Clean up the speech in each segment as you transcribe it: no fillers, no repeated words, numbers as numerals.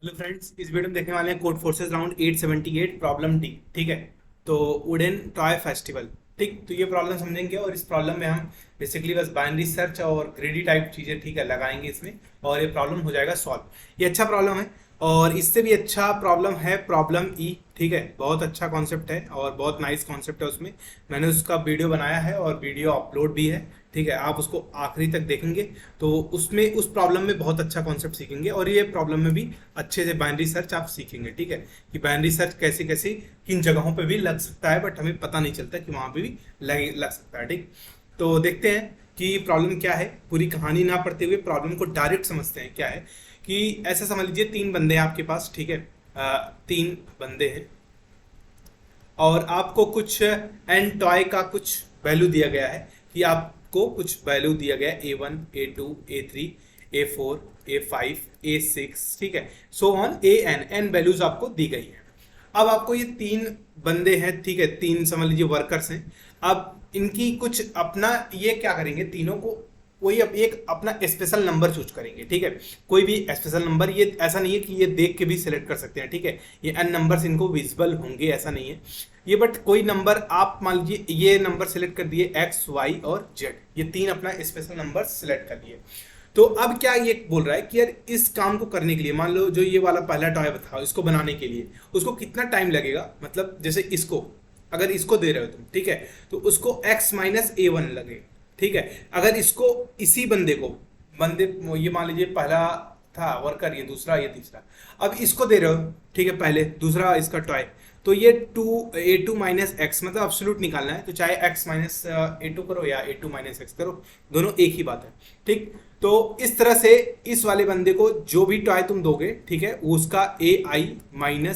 Hello friends, इस video में देखने वाले हैं code forces round 878 problem D. ठीक है, तो वुडन टॉय फेस्टिवल। ठीक, तो ये प्रॉब्लम समझेंगे और इस प्रॉब्लम में हम बेसिकली बस बाइनरी सर्च और ग्रेडी टाइप चीज़ें ठीक है लगाएंगे इसमें, और ये प्रॉब्लम हो जाएगा सॉल्व। ये अच्छा प्रॉब्लम है और इससे भी अच्छा प्रॉब्लम है प्रॉब्लम ई। ठीक है, बहुत अच्छा कॉन्सेप्ट है और बहुत नाइस कॉन्सेप्ट है। उसमें मैंने उसका वीडियो बनाया है और वीडियो अपलोड भी है। ठीक है, आप उसको आखिरी तक देखेंगे तो उसमें उस प्रॉब्लम में बहुत अच्छा कॉन्सेप्ट सीखेंगे और ये प्रॉब्लम में भी अच्छे से बाइनरी सर्च आप सीखेंगे। ठीक है, कि बाइनरी सर्च कैसे कैसे किन जगहों पे भी लग सकता है, बट हमें पता नहीं चलता कि वहाँ पे भी लग सकता है। ठीक, तो देखते हैं कि प्रॉब्लम क्या है। पूरी कहानी ना पढ़ते हुए प्रॉब्लम को डायरेक्ट समझते हैं। क्या है कि ऐसा समझ लीजिए तीन बंदे हैं आपके पास। ठीक है, तीन बंदे हैं और आपको कुछ एन टॉय का कुछ वैल्यू दिया गया है, कि आपको कुछ वैल्यू दिया गया है A1 A2 A3 A4 A5 A6। ठीक है, सो ऑन एन वैल्यूज आपको दी गई है। अब आपको ये तीन बंदे हैं, ठीक है, तीन समझ लीजिए वर्कर्स हैं। अब इनकी कुछ अपना ये क्या करेंगे, तीनों को कोई एक अपना स्पेशल नंबर चूज करेंगे। ठीक है, कोई भी स्पेशल नंबर, ये ऐसा नहीं है कि ये देख के भी सिलेक्ट कर सकते हैं। ठीक है, ये एन नंबर्स इनको विजिबल होंगे ऐसा नहीं है ये, बट कोई नंबर आप मान लीजिए ये नंबर सिलेक्ट कर दिए एक्स वाई और जेड, ये तीन अपना स्पेशल नंबर सिलेक्ट कर लिए। तो अब क्या ये बोल रहा है कि यार इस काम को करने के लिए, मान लो जो ये वाला पहला टॉय था, इसको बनाने के लिए उसको कितना टाइम लगेगा। मतलब जैसे इसको अगर इसको दे रहे हो तुम, ठीक है, तो उसको x-A1 लगे। ठीक है, अगर इसको इसी बंदे ये मान लीजिए पहला था वर्कर, ये दूसरा, ये तीसरा, अब इसको दे रहे हो। ठीक है, पहले दूसरा इसका टॉय, तो ये A2 - x मतलब अब्सोल्यूट निकालना है, तो चाहे x-A2 करो या A2 - x करो, दोनों एक ही बात है। ठीक, तो इस तरह से इस वाले बंदे को जो भी टॉय तुम दोगे, ठीक है, वो उसका AI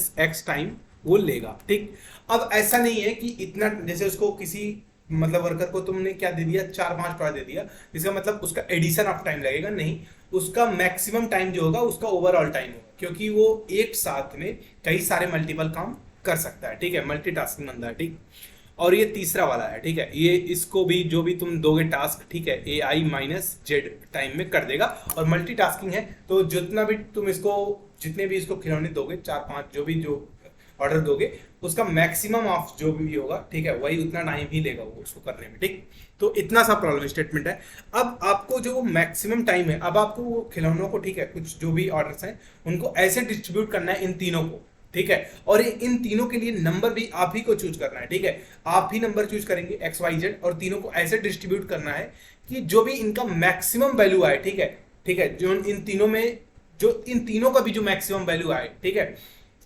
- x टाइम वो लेगा। ठीक, अब ऐसा नहीं है कि इतना, जैसे उसको किसी मतलब वर्कर को तुमने क्या दे दिया, 4-5 टॉय दे दिया, इसका मतलब उसका एडिशन ऑफ टाइम लगेगा, नहीं, उसका मैक्सिमम टाइम जो होगा उसका ओवरऑल टाइम होगा, क्योंकि वो एक साथ में कई सारे मल्टीपल काम कर सकता है। ठीक है, मल्टीटास्किंग बंदा है। ठीक, और ये तीसरा वाला है। ठीक है, ये इसको भी जो भी तुम दोगे टास्क, ठीक है, AI - Z टाइम में कर देगा। और मल्टीटास्किंग है तो जितना भी तुम इसको, जितने भी इसको खिलौने दोगे, 4-5 जो ऑर्डर दोगे, उसका मैक्सिमम ऑफ जो भी होगा, ठीक है, वही उतना टाइम ही लेगा वो उसको करने में। ठीक, तो इतना सा प्रॉब्लम स्टेटमेंट है। अब आपको जो मैक्सिमम टाइम है, अब आपको वो खिलौनों को, ठीक है, कुछ जो भी ऑर्डर्स हैं उनको ऐसे डिस्ट्रीब्यूट करना है इन तीनों को। ठीक है, और इन तीनों के लिए नंबर भी आप ही को चूज करना है। ठीक है, आप ही नंबर चूज करेंगे XYZ, और तीनों को ऐसे डिस्ट्रीब्यूट करना है कि जो भी इनका मैक्सिमम वैल्यू आए, ठीक है, ठीक है, जो इन तीनों में, जो इन तीनों का भी जो मैक्सिमम वैल्यू आए, ठीक है,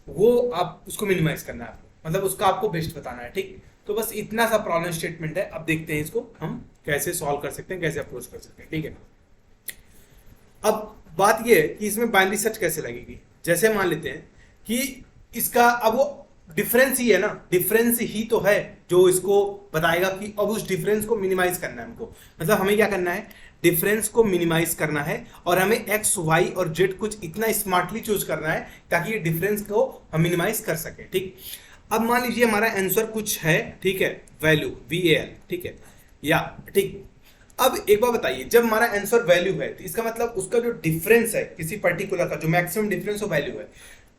वो आप उसको मिनिमाइज करना है आपको, मतलब उसका आपको बेस्ट बताना है। ठीक, तो बस इतना सा प्रॉब्लम स्टेटमेंट है। अब देखते हैं इसको हम कैसे सॉल्व कर सकते हैं, कैसे अप्रोच कर सकते हैं। ठीक है, अब बात ये है कि इसमें बाइनरी सर्च कैसे लगेगी। जैसे मान लेते हैं कि इसका अब वो डिफरेंस ही है ना, डिफरेंस ही तो है जो इसको बताएगा कि अब उस डिफरेंस को मिनिमाइज करना है हमको। मतलब हमें क्या करना है, डिफरेंस को मिनिमाइज करना है, और हमें एक्स वाई और जेड कुछ इतना स्मार्टली चूज करना है ताकि ये डिफरेंस को हम मिनिमाइज कर सके। ठीक, अब मान लीजिए हमारा आंसर कुछ है, ठीक है, वैल्यू VAL, ठीक है, या ठीक, अब एक बार बताइए, जब हमारा आंसर वैल्यू है तो इसका मतलब उसका जो डिफरेंस है किसी पर्टिकुलर का, जो मैक्सिमम डिफरेंस हो वैल्यू है,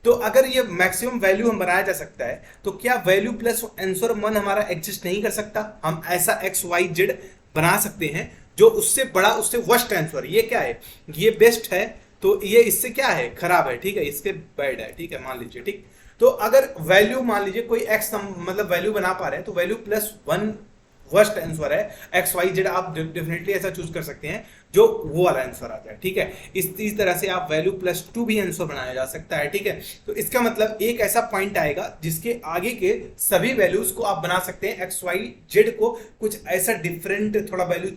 तो अगर ये मैक्सिमम वैल्यू हम बनाया जा सकता है, तो क्या वैल्यू प्लस आंसर 1 हमारा एग्जिस्ट नहीं कर सकता। हम ऐसा XYZ बना सकते हैं जो उससे बड़ा, उससे वर्स्ट आंसर, ये क्या है, ये बेस्ट है, तो ये इससे क्या है, खराब है। ठीक है, इससे बैड है। ठीक है, मान लीजिए। ठीक, तो अगर वैल्यू मान लीजिए कोई एक्स मतलब वैल्यू बना पा रहे हैं, तो वैल्यू +1 वर्स्ट आंसर है, XYZ आप डेफिनेटली ऐसा चूज कर सकते हैं जो वो वाला आंसर आता है। ठीक है, इस तरह से आप वैल्यू +2 भी आंसर बनाया जा सकता है। ठीक है, तो इसका मतलब एक ऐसा पॉइंट आएगा जिसके आगे के सभी वैल्यूज को आप बना सकते हैं, XYZ को कुछ ऐसा डिफरेंट थोड़ा वैल्यू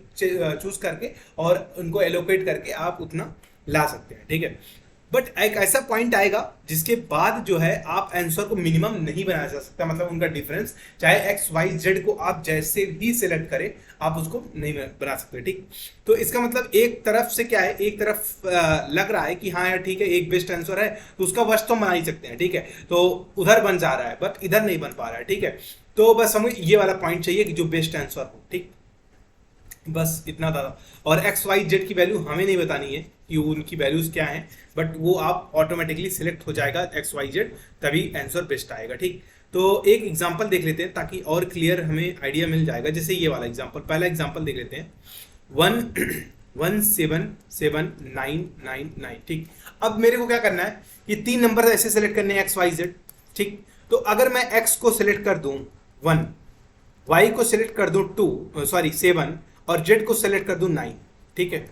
चूज करके और उनको एलोकेट करके आप उतना ला सकते हैं। ठीक है, बट एक ऐसा पॉइंट आएगा जिसके बाद जो है आप आंसर को मिनिमम नहीं बनाया जा सकता, मतलब उनका डिफरेंस चाहे XYZ को आप जैसे भी सिलेक्ट करें, आप उसको नहीं बना सकते। ठीक, तो इसका मतलब एक तरफ से क्या है, एक तरफ लग रहा है कि हाँ यार ठीक है, एक बेस्ट आंसर है तो उसका वर्स्ट तो बना ही सकते हैं। ठीक है, तो उधर बन जा रहा है बट इधर नहीं बन पा रहा है। ठीक है, तो बस हमें ये वाला पॉइंट चाहिए कि जो बेस्ट आंसर हो। ठीक, बस इतना था। और XYZ की वैल्यू हमें नहीं बतानी है, कि उनकी वैल्यूज क्या हैं, बट वो आप ऑटोमेटिकली सिलेक्ट हो जाएगा एक्स वाई जेड, तभी आंसर बेस्ट आएगा। ठीक, तो एक एग्जांपल देख लेते हैं ताकि और क्लियर हमें आइडिया मिल जाएगा। जैसे ये वाला एग्जांपल, पहला एग्जांपल देख लेते हैं, 1177999। ठीक, अब मेरे को क्या करना है, ये 3 नंबर ऐसे सेलेक्ट करने हैं एक्स वाई जेड। ठीक, तो अगर मैं एक्स को सिलेक्ट कर दूं 1, वाई को सिलेक्ट कर दूं 7 और जेड को सिलेक्ट कर दूं 9। ठीक है,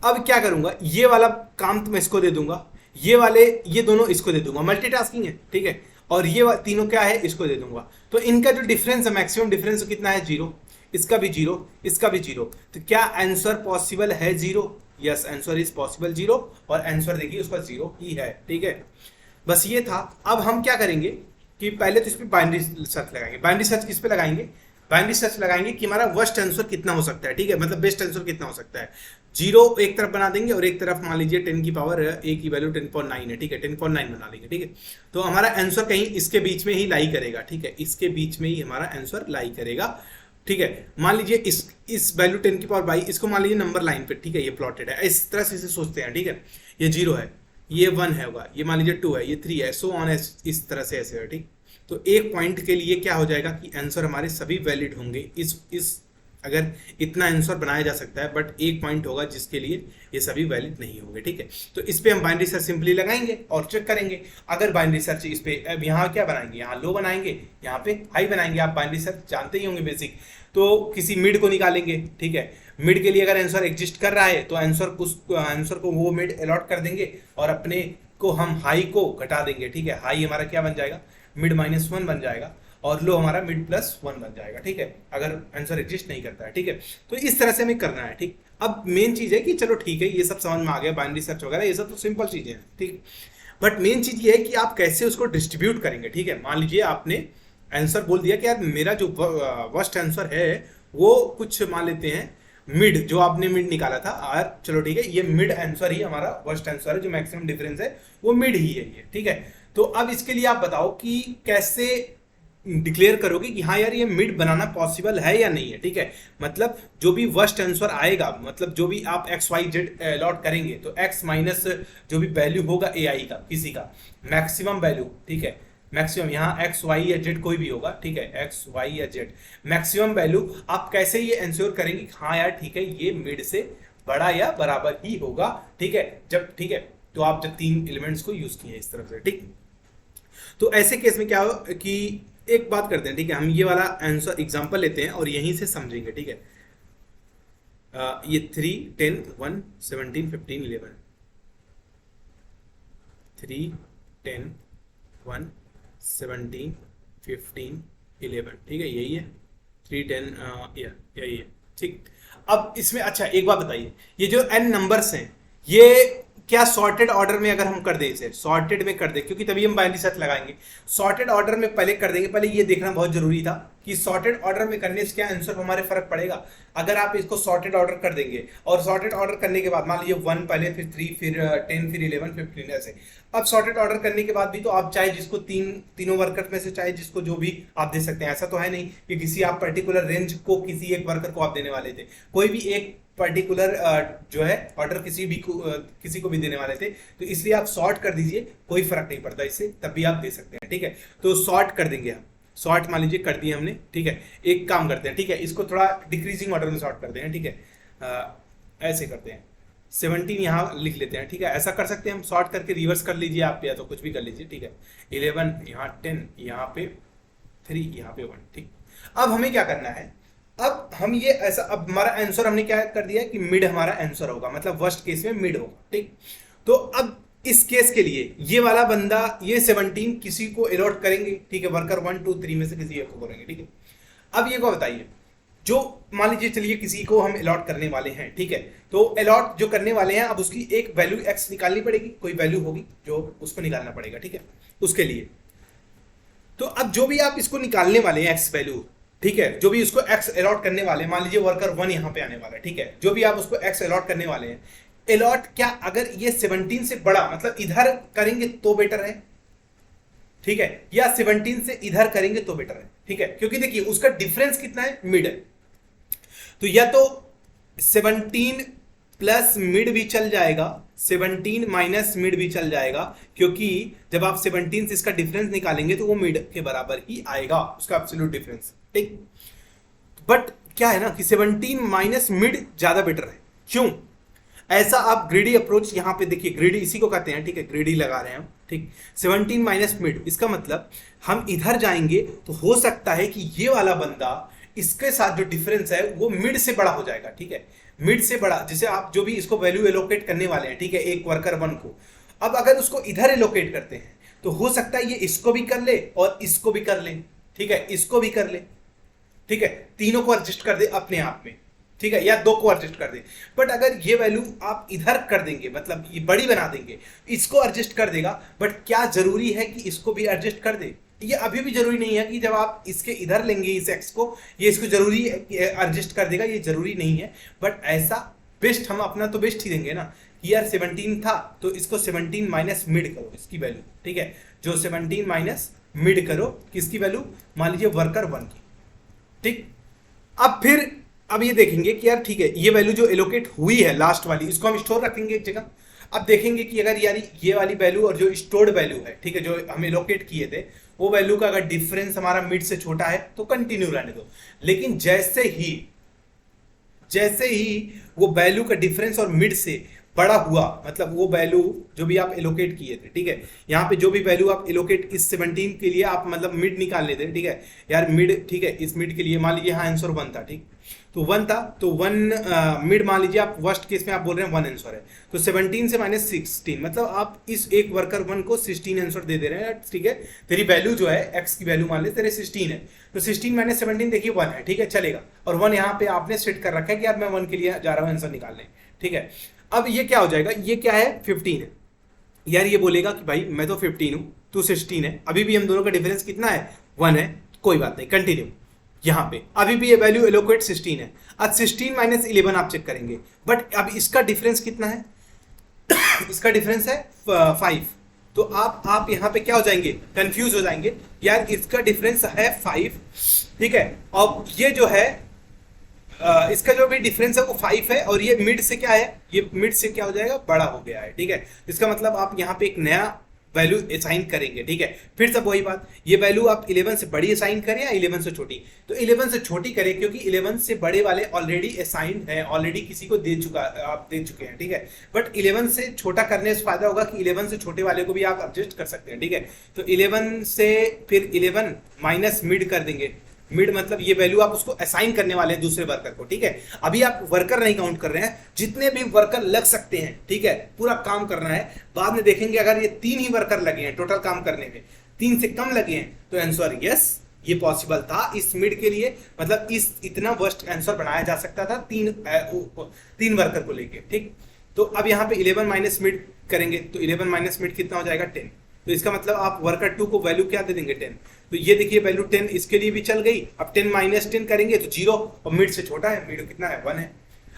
अब क्या करूंगा, ये वाला काम तो मैं इसको दे दूंगा, ये दोनों इसको दे दूंगा, मल्टीटास्किंग है। ठीक है, और ये तीनों क्या है, इसको दे दूंगा। तो इनका जो डिफरेंस है, मैक्सिमम डिफरेंस कितना है, 0। इसका भी 0, इसका भी 0। तो क्या आंसर पॉसिबल है 0? यस, आंसर इज पॉसिबल 0, और आंसर देखिए उसका 0 ही है। ठीक है, बस ये था। अब हम क्या करेंगे कि पहले तो इस पर बाइनरी सर्च लगाएंगे। बाइनरी सर्च किस पे लगाएंगे, बाइनरी सर्च लगाएंगे कि हमारा वर्स्ट आंसर कितना हो सकता है। ठीक है, मतलब बेस्ट आंसर कितना हो सकता है। 0 एक तरफ बना देंगे और एक तरफ मान लीजिए 10 की पावर a की वैल्यू 10.9 है। ठीक है, 10.9 बना देंगे। ठीक है, तो हमारा आंसर कहीं इसके बीच में ही लाई करेगा। ठीक है, इसके बीच में ही हमारा आंसर लाई करेगा। ठीक है, मान लीजिए इस वैल्यू 10 की पावर 22, इसको मान लीजिए नंबर लाइन पे। ठीक है, ये प्लॉटेड है, इस तरह से इसे सोचते हैं। ठीक है, ये 0 है, ये 1 है होगा, ये मान लीजिए 2 है, ये 3 है, सो ऑन, इस तरह से ऐसे है। ठीक, तो एक पॉइंट के लिए क्या हो जाएगा कि आंसर हमारे सभी वैलिड होंगे। इस अगर इतना आंसर बनाया जा सकता है, बट एक पॉइंट होगा जिसके लिए ये सभी वैलिड नहीं होंगे। ठीक है, तो इस पे हम बाइनरी सर्च सिंपली लगाएंगे और चेक करेंगे। अगर बाइनरी सर्च इस पे, अब यहाँ क्या बनाएंगे, यहाँ लो बनाएंगे, यहाँ पे हाई बनाएंगे। आप बाइनरी सर्च जानते ही होंगे बेसिक। तो किसी मिड को निकालेंगे। ठीक है, मिड के लिए अगर आंसर एग्जिस्ट कर रहा है तो आंसर को वो मिड अलॉट कर देंगे और अपने को हम हाई को घटा देंगे। ठीक है, हाई हमारा क्या बन जाएगा, मिड -1 बन जाएगा, और लो हमारा मिड +1 बन जाएगा। ठीक है, अगर आंसर एग्जिस्ट नहीं करता है। ठीक है, तो इस तरह से हमें करना है। ठीक, अब मेन चीज है कि चलो ठीक है, ये सब समझ में आ गया, बाइनरी सर्च वगैरह ये सब तो सिंपल चीजें हैं। ठीक, बट मेन चीज ये है कि आप कैसे उसको डिस्ट्रीब्यूट करेंगे। ठीक है, मान लीजिए आपने आंसर बोल दिया कि यार मेरा जो वर्स्ट आंसर है वो कुछ मान लेते हैं मिड, जो आपने मिड निकाला था, और चलो ठीक है, ये मिड आंसर ही हमारा वर्स्ट आंसर है, जो मैक्सिमम डिफरेंस है वो मिड ही है ये। ठीक है, तो अब इसके लिए आप बताओ कि कैसे डिक्लेयर करोगे कि हाँ यार ये मिड बनाना पॉसिबल है या नहीं है। ठीक है, मतलब जो भी वर्स्ट आंसर आएगा, मतलब जो भी आप एक्स वाई जेड अलॉट करेंगे, तो एक्स माइनस जो भी वैल्यू होगा ए आई का, किसी का मैक्सिमम वैल्यू। ठीक है, मैक्सिमम यहाँ एक्स वाई या जेड कोई भी होगा। ठीक है, एक्स वाई या जेड मैक्सिमम वैल्यू, आप कैसे ये इंश्योर करेंगे कि हाँ यार ठीक है ये मिड से बड़ा या बराबर ही होगा। ठीक है, जब ठीक है, तो आप जब 3 एलिमेंट्स को यूज किए इस तरफ से। ठीक, तो ऐसे केस में क्या हो कि एक बात करते हैं। ठीक है, हम ये वाला आंसर एग्जांपल लेते हैं और यहीं से समझेंगे। ठीक है, ये 3 10 1 17 15 11, 3 10 1 17 15 11। ठीक है, यही है 3 10 यही है। ठीक, अब इसमें अच्छा एक बात बताइए, ये जो n नंबर्स हैं ये क्या सॉर्टेड ऑर्डर में अगर हम कर दें, इसे सॉर्टेड में कर दें, क्योंकि तभी हम बाइनरी सर्च लगाएंगे। सॉर्टेड ऑर्डर में पहले कर देंगे, पहले ये देखना बहुत जरूरी था कि सॉर्टेड ऑर्डर में करने से क्या आंसर हमारे फर्क पड़ेगा। अगर आप इसको सॉर्टेड ऑर्डर कर देंगे और सॉर्टेड ऑर्डर करने के बाद मान लीजिए 1 पहले, फिर 3, फिर 10, फिर 11, 15 ऐसे। अब सॉर्टेड ऑर्डर करने के बाद भी तो आप चाहे जिसको तीनों वर्कर में से चाहे जिसको जो भी आप दे सकते हैं। ऐसा तो है नहीं कि किसी आप पर्टिकुलर रेंज को किसी एक वर्कर को आप देने वाले थे, कोई भी एक पर्टिकुलर जो है ऑर्डर किसी को भी देने वाले थे। तो इसलिए आप सॉर्ट कर दीजिए, कोई फर्क नहीं पड़ता इससे, तब भी आप दे सकते हैं। ठीक है, तो सॉर्ट कर देंगे हम, सॉर्ट मान लीजिए कर दिए हमने। ठीक है, एक काम करते हैं, ठीक है, इसको थोड़ा डिक्रीजिंग ऑर्डर में सॉर्ट करते हैं। ठीक है, ऐसे करते हैं, 17 यहाँ लिख लेते हैं। ठीक है, ऐसा कर सकते हैं हम, सॉर्ट करके रिवर्स कर लीजिए आप, या तो कुछ भी कर लीजिए। ठीक है, 11 यहाँ 10, यहाँ पे 3, यहाँ पे 1। ठीक, अब हमें क्या करना है, अब हम ये ऐसा, अब हमारा आंसर हमने क्या कर दिया कि मिड हमारा आंसर होगा, मतलब वर्स्ट केस में मिड होगा। ठीक, तो अब इस केस के लिए ये वाला बंदा, ये 17 किसी को अलॉट करेंगे। ठीक है, वर्कर 1 2 3 में से किसी एक को करेंगे। ठीक है, अब ये को बताइए, जो मान लीजिए चलिए किसी को हम अलॉट करने वाले हैं। ठीक है, तो अलॉट जो करने वाले हैं, अब उसकी एक वैल्यू एक्स निकालनी पड़ेगी, कोई वैल्यू होगी जो उसको निकालना पड़ेगा। ठीक है, उसके लिए तो अब जो भी आप इसको निकालने वाले हैं एक्स वैल्यू, ठीक है, जो भी उसको एक्स अलॉट करने वाले हैं, मान लीजिए वर्कर 1 यहाँ पे आने वाला है। ठीक है, जो भी आप उसको एक्स अलॉट करने वाले हैं, अलॉट क्या अगर ये 17 से बड़ा, मतलब इधर करेंगे तो बेटर है। ठीक है, या 17 से इधर करेंगे तो बेटर है। ठीक है, क्योंकि देखिए उसका डिफरेंस कितना है, मिड है। तो या तो 17 प्लस मिड भी चल जाएगा, 17 माइनस मिड भी चल जाएगा, क्योंकि जब आप 17 से इसका डिफरेंस निकालेंगे तो वो मिड के बराबर ही आएगा, उसका एब्सोल्यूट डिफरेंस, ठीक। बट क्या है ना कि 17 माइनस मिड ज्यादा बेटर है। क्यों? ऐसा आप ग्रीडी अप्रोच यहाँ पे देखिए, ग्रीडी इसी को कहते हैं, ठीक है, ग्रीडी लगा रहे हैं हम, ठीक। 17 माइनस मिड, इसका मतलब हम इधर जाएंगे तो हो सकता है कि ये वाला बंदा इसके साथ जो डिफरेंस है वो मिड से बड़ा हो जाएगा, ठीक है, मिड से बड़ा। जैसे आप जो भी इसको वैल्यू एलोकेट करने वाले हैं, ठीक है, एक वर्कर वन को, अब अगर उसको इधर एलोकेट करते हैं तो हो सकता है ये इसको भी कर ले और इसको भी कर ले, ठीक है, इसको भी कर ले, ठीक है, तीनों को एडजस्ट कर दे अपने आप में, ठीक है, या दो को एडजस्ट कर दे। बट अगर ये वैल्यू आप इधर कर देंगे, मतलब ये बड़ी बना देंगे, इसको एडजस्ट कर देगा, बट क्या जरूरी है कि इसको भी एडजस्ट कर दे? ये अभी भी जरूरी नहीं है कि जब आप इसके इधर लेंगे इस एक्स को, ये इसको जरूरी एडजस्ट कर देगा, ये जरूरी नहीं है। बट ऐसा बेस्ट, हम अपना तो बेस्ट ही देंगे ना कि यार 17 था तो इसको 17 माइनस मिड करो इसकी वैल्यू, ठीक है, जो 17 माइनस मिड करो किसकी वैल्यू, मान लीजिए वर्कर वन की, ठीक। अब ये देखेंगे कि यार ठीक है, ये वैल्यू जो एलोकेट हुई है लास्ट वाली, इसको हम स्टोर रखेंगे एक जगह। अब देखेंगे कि अगर यार ये वाली वैल्यू और जो स्टोर्ड वैल्यू है, ठीक है, जो हम एलोकेट किए थे, वो वैल्यू का अगर डिफरेंस हमारा मिड से छोटा है तो कंटिन्यू रहने दो। लेकिन जैसे ही वो वैल्यू का डिफरेंस और मिड से बड़ा हुआ, मतलब वो वैल्यू जो भी आप एलोकेट किए थे, ठीक है, यहाँ पे जो भी वैल्यू आप एलोकेट इस 17 के लिए आप मतलब मिड निकाल लेते थे, ठीक है, यार मिड, ठीक है, इस मिड के लिए मान लीजिए हाँ आंसर 1 था, ठीक, तो 1 था, तो 1 मिड मान लीजिए आप वर्स्ट केस में आप बोल रहे हैं 1 आंसर है, तो 17 से माइनस 16, मतलब आप इस एक वर्कर 1 को 16 आंसर दे रहे हैं, ठीक है। तेरी वैल्यू जो है एक्स की वैल्यू मान ले तेरे 16 है, तो 16 माइनस 17 देखिए 1 है, ठीक है, चलेगा। और 1 यहाँ पे आपने सेट कर रखा है कि यार मैं 1 के लिए जा रहा हूँ आंसर निकालने, ठीक है। अब ये क्या हो जाएगा, ये क्या है 15 है, यार ये बोलेगा कि भाई मैं तो 15 हूँ, तू 16 है, अभी भी हम दोनों का डिफरेंस कितना है 1 है, कोई बात नहीं, कंटिन्यू। यहाँ पे अभी भी ये वैल्यू एलोकेट 16 है। अब 16 माइनस 11 आप चेक करेंगे, बट अब इसका डिफरेंस कितना है इसका डिफरेंस है 5, तो आप यहाँ पे क्या हो जाएंगे, कंफ्यूज हो जाएंगे, यार इसका डिफरेंस है 5, ठीक है, और ये जो है इसका जो भी डिफरेंस है वो 5 है, और ये मिड से क्या है, ये मिड से क्या हो जाएगा, बड़ा हो गया है, ठीक है। इसका मतलब आप यहाँ पे एक नया वैल्यू असाइन करेंगे, ठीक है। फिर सब वही बात, ये वैल्यू आप 11 से बड़ी असाइन करें या 11 से छोटी, तो 11 से छोटी करें, क्योंकि 11 से बड़े वाले ऑलरेडी असाइंड है, ऑलरेडी किसी को दे चुका, आप दे चुके हैं, ठीक है। बट 11 से छोटा करने से फायदा होगा कि 11 से छोटे वाले को भी आप एडजस्ट कर सकते हैं, ठीक है। तो 11 से फिर 11 माइनस मिड कर देंगे, मिड मतलब ये वैल्यू आप उसको असाइन करने वाले हैं दूसरे वर्कर को, ठीक है। अभी आप वर्कर नहीं काउंट कर रहे हैं, जितने भी वर्कर लग सकते हैं, ठीक है, पूरा काम करना है। बाद में देखेंगे अगर ये 3 ही वर्कर लगे हैं टोटल काम करने में, 3 से कम लगे हैं, तो आंसर यस ये पॉसिबल था इस मिड के लिए, मतलब इस इतना वर्स्ट आंसर बनाया जा सकता था 3 वर्कर को लेके, ठीक। तो अब यहाँ पे 11 माइनस मिड करेंगे, तो 11 माइनस मिड कितना हो जाएगा 10, तो इसका मतलब आप वर्कर 2 को वैल्यू क्या दे देंगे 10, तो ये देखिए वैल्यू 10 इसके लिए भी चल गई। अब 10 माइनस 10 करेंगे तो 0, और मिड से छोटा है, मिड कितना है 1 है।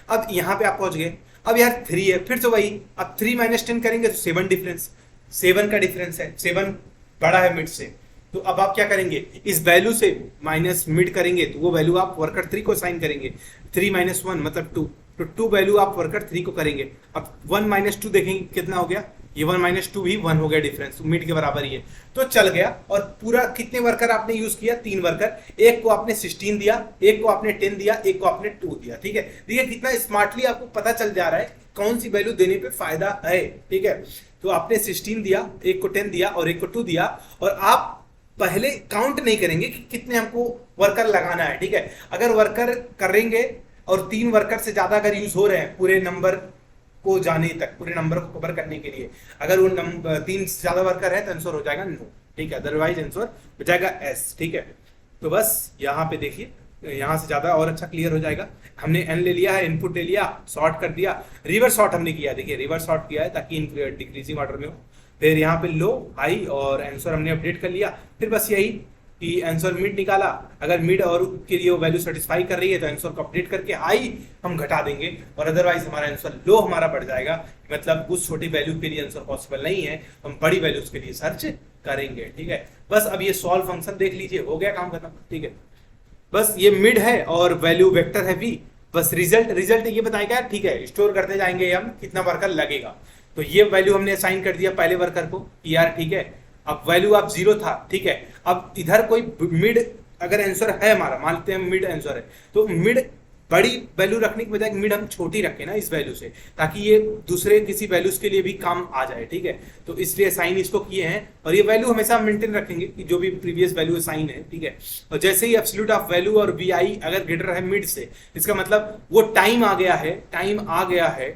अब यहाँ पे आप पहुंच गए, अब यार 3 है, फिर तो वही, अब 3 माइनस 10 करेंगे तो 7 डिफरेंस, 7 का डिफरेंस है, 7 बड़ा है मिड से, तो अब आप क्या करेंगे, इस वैल्यू से माइनस मिड करेंगे, तो वो वैल्यू आप वर्कर 3 को असाइन करेंगे, 3 माइनस 1 मतलब 2, तो 2 वैल्यू आप वर्कर 3 को करेंगे। अब 1 माइनस 2 देखेंगे कितना हो गया, ये 1 माइनस 2 भी 1 हो गया डिफरेंस, मिड के बराबर ही है, तो चल गया। और पूरा कितने वर्कर आपने यूज किया, 3 वर्कर, एक को आपने 16 दिया, एक को आपने 10 दिया, एक को आपने 2 दिया, ठीक है। देखिए कितना स्मार्टली आपको पता चल जा रहा है कौन सी वैल्यू देने पे फायदा है, ठीक है। तो आपने 16 दिया, एक को 10 दिया और एक को 2 दिया, और आप पहले काउंट नहीं करेंगे कि कितने हमको वर्कर लगाना है, ठीक है। अगर वर्कर करेंगे और 3 वर्कर से ज्यादा अगर यूज हो रहे हैं पूरे नंबर को जाने तक, पूरे नंबर को कवर करने के लिए, अगर वो 3 से ज्यादा वर्कर है तो आंसर हो जाएगा नो, ठीक है, अदरवाइज आंसर हो जाएगा एस, ठीक है। तो बस यहाँ पे देखिए, यहाँ से ज्यादा और अच्छा क्लियर हो जाएगा। हमने एन ले लिया है, इनपुट ले लिया, सॉर्ट कर दिया, रिवर्स सॉर्ट हमने किया, देखिए रिवर्स सॉर्ट किया है ताकि डिक्रीजिंग ऑर्डर में हो, फिर यहाँ पे लो हाई और आंसर हमने अपडेट कर लिया। फिर बस यही कि आंसर मिड निकाला, अगर मिड और के लिए वो वैल्यू सेटिस्फाई कर रही है तो आंसर को अपडेट करके हाई हम घटा देंगे, और अदरवाइज हमारा आंसर लो हमारा बढ़ जाएगा, मतलब उस छोटी वैल्यू के लिए आंसर पॉसिबल नहीं है, हम बड़ी वैल्यूज के लिए सर्च करेंगे, ठीक है। बस अब ये सॉल्व फंक्शन देख लीजिए, हो गया काम खत्म, ठीक है। बस ये मिड है और वैल्यू वेक्टर है v, बस रिजल्ट रिजल्ट ये बताएगा ठीक है, स्टोर करते जाएंगे हम कितना वर्कर लगेगा। तो ये वैल्यू हमने असाइन कर दिया पहले वर्कर को कि यार ठीक है, अब वैल्यू आप 0 था, ठीक है। अब इधर कोई मिड अगर आंसर है हमारा, मानते हैं मिड आंसर है, तो मिड बड़ी वैल्यू रखने के बजाय मिड हम छोटी रखें ना इस वैल्यू से, ताकि ये दूसरे किसी वैल्यूज के लिए भी काम आ जाए, ठीक है। तो इसलिए साइन इसको किए हैं, और ये वैल्यू हमेशा मेंटेन रखेंगे कि जो भी प्रीवियस वैल्यू साइन है, ठीक है। और जैसे ही एब्सोल्यूट ऑफ वैल्यू और वी आई अगर ग्रेटर है मिड से, इसका मतलब वो टाइम आ गया है,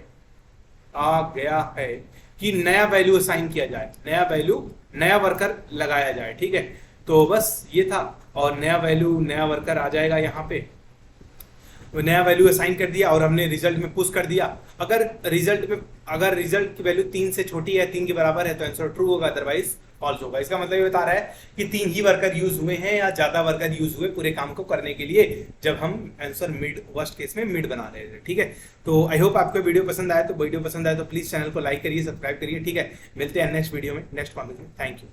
कि नया वैल्यू असाइन किया जाए, नया वैल्यू नया वर्कर लगाया जाए, ठीक है। तो बस ये था, और नया वैल्यू नया वर्कर आ जाएगा यहाँ पे, तो नया वैल्यू असाइन कर दिया और हमने रिजल्ट में पुश कर दिया। अगर रिजल्ट की वैल्यू 3 से छोटी है, 3 के बराबर है, तो आंसर ट्रू होगा, अदरवाइज फॉल्स होगा। इसका मतलब ये बता रहा है कि 3 ही वर्कर यूज हुए हैं या ज्यादा वर्कर यूज हुए पूरे काम को करने के लिए, जब हम आंसर मिड वर्स्ट केस में मिड बना रहे थे, ठीक है। तो आई होप आपको वीडियो पसंद आया, तो प्लीज चैनल को लाइक करिए, सब्सक्राइब करिए, ठीक है। मिलते हैं नेक्स्ट वीडियो में, नेक्स्ट टॉपिक में। Thank you.